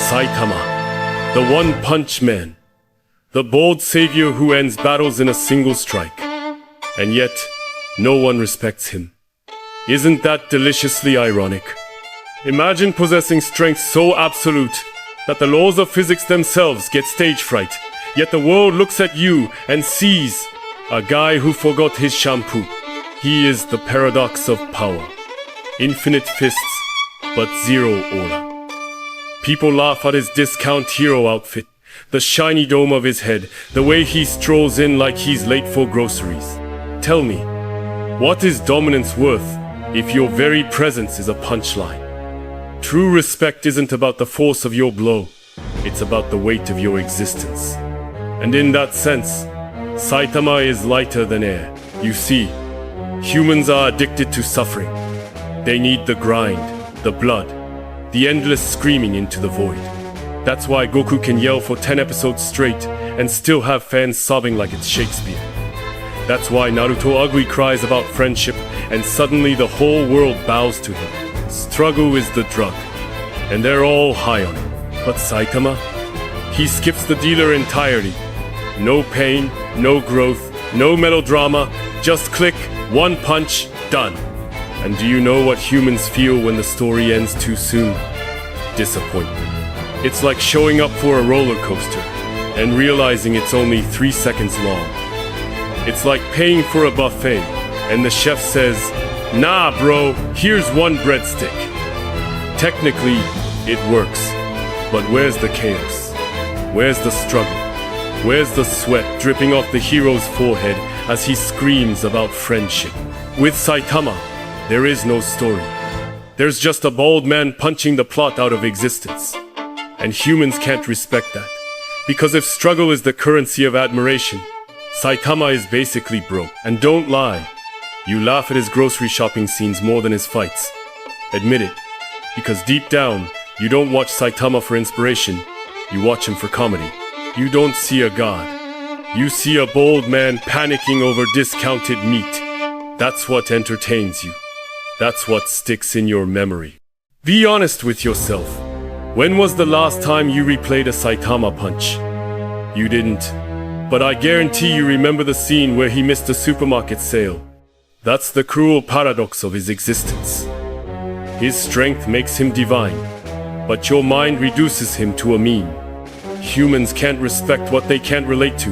Saitama, the one-punch man, the bold savior who ends battles in a single strike. And yet, no one respects him. Isn't that deliciously ironic? Imagine possessing strength so absolute that the laws of physics themselves get stage fright, yet the world looks at you and sees a guy who forgot his shampoo. He is the paradox of power. Infinite fists, but zero aura. People laugh at his discount hero outfit, the shiny dome of his head, the way he strolls in like he's late for groceries. Tell me, what is dominance worth if your very presence is a punchline? True respect isn't about the force of your blow, it's about the weight of your existence. And in that sense, Saitama is lighter than air. You see, humans are addicted to suffering. They need the grind, the blood, the endless screaming into the void. That's why Goku can yell for 10 episodes straight and still have fans sobbing like it's Shakespeare. That's why Naruto ugly cries about friendship and suddenly the whole world bows to him. Struggle is the drug, and they're all high on it. But Saitama? He skips the dealer entirely. No pain, no growth, no melodrama, just click, one punch, done. And do you know what humans feel when the story ends too soon? Disappointment. It's like showing up for a roller coaster and realizing it's only 3 seconds long. It's like paying for a buffet and the chef says, "Nah bro, here's one breadstick." Technically, it works, but where's the chaos? Where's the struggle? Where's the sweat dripping off the hero's forehead as he screams about friendship? With Saitama, there is no story. There's just a bald man punching the plot out of existence. And humans can't respect that. Because if struggle is the currency of admiration, Saitama is basically broke. And don't lie, you laugh at his grocery shopping scenes more than his fights. Admit it, because deep down, you don't watch Saitama for inspiration, you watch him for comedy. You don't see a god. You see a bold man panicking over discounted meat. That's what entertains you. That's what sticks in your memory. Be honest with yourself. When was the last time you replayed a Saitama punch? You didn't. But I guarantee you remember the scene where he missed a supermarket sale. That's the cruel paradox of his existence. His strength makes him divine, but your mind reduces him to a meme. Humans can't respect what they can't relate to.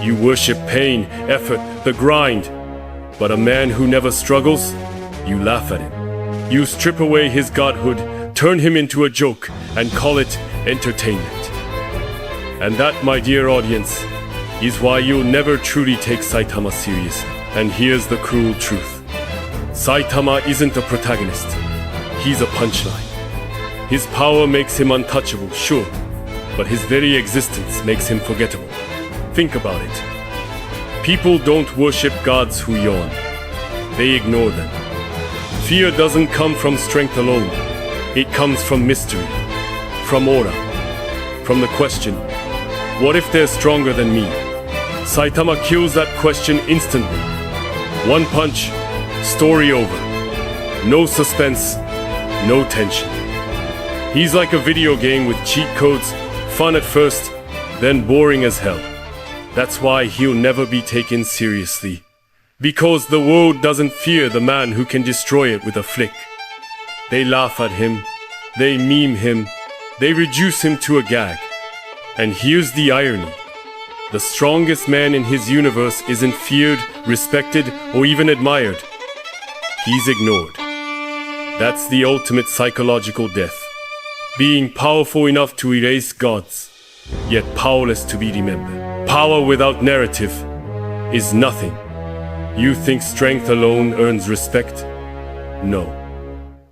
You worship pain, effort, the grind. But a man who never struggles, you laugh at him. You strip away his godhood, turn him into a joke, and call it entertainment. And that, my dear audience, is why you'll never truly take Saitama seriously. And here's the cruel truth. Saitama isn't a protagonist. He's a punchline. His power makes him untouchable, sure, but his very existence makes him forgettable. Think about it. People don't worship gods who yawn. They ignore them. Fear doesn't come from strength alone. It comes from mystery, from aura, from the question, what if they're stronger than me? Saitama kills that question instantly. One punch, story over. No suspense, no tension. He's like a video game with cheat codes, fun at first, then boring as hell. That's why he'll never be taken seriously. Because the world doesn't fear the man who can destroy it with a flick. They laugh at him, they meme him, they reduce him to a gag. And here's the irony. The strongest man in his universe isn't feared, respected, or even admired. He's ignored. That's the ultimate psychological death. Being powerful enough to erase gods, yet powerless to be remembered. Power without narrative is nothing. You think strength alone earns respect? No.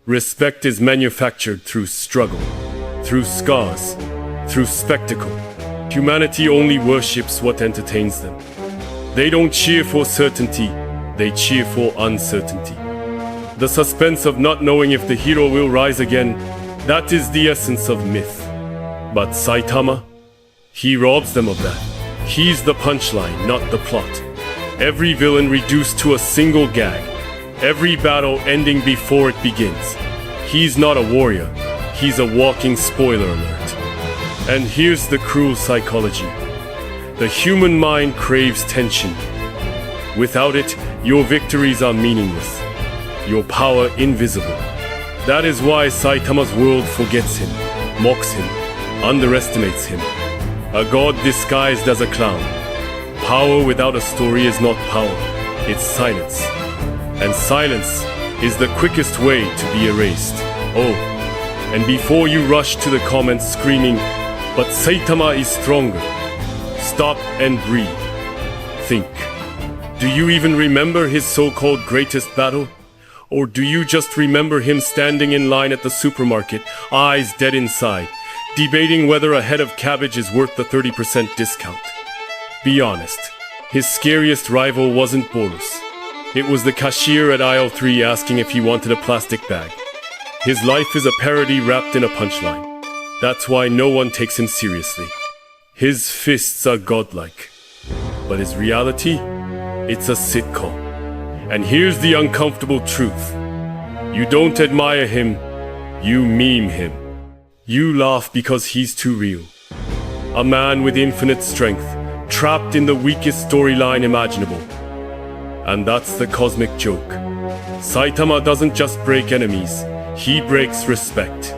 Respect is manufactured through struggle, through scars, through spectacle. Humanity only worships what entertains them. They don't cheer for certainty, they cheer for uncertainty. The suspense of not knowing if the hero will rise again, that is the essence of myth. But Saitama, he robs them of that. He's the punchline, not the plot. Every villain reduced to a single gag. Every battle ending before it begins. He's not a warrior. He's a walking spoiler alert. And here's the cruel psychology. The human mind craves tension. Without it, your victories are meaningless, your power invisible. That is why Saitama's world forgets him, mocks him, underestimates him. A god disguised as a clown. Power without a story is not power, it's silence. And silence is the quickest way to be erased. Oh, and before you rush to the comments screaming, "But Saitama is stronger," stop and breathe. Think. Do you even remember his so-called greatest battle? Or do you just remember him standing in line at the supermarket, eyes dead inside, debating whether a head of cabbage is worth the 30% discount? Be honest, his scariest rival wasn't Boros. It was the cashier at aisle 3 asking if he wanted a plastic bag. His life is a parody wrapped in a punchline. That's why no one takes him seriously. His fists are godlike. But his reality? It's a sitcom. And here's the uncomfortable truth. You don't admire him, you meme him. You laugh because he's too real. A man with infinite strength, trapped in the weakest storyline imaginable. And that's the cosmic joke. Saitama doesn't just break enemies, he breaks respect.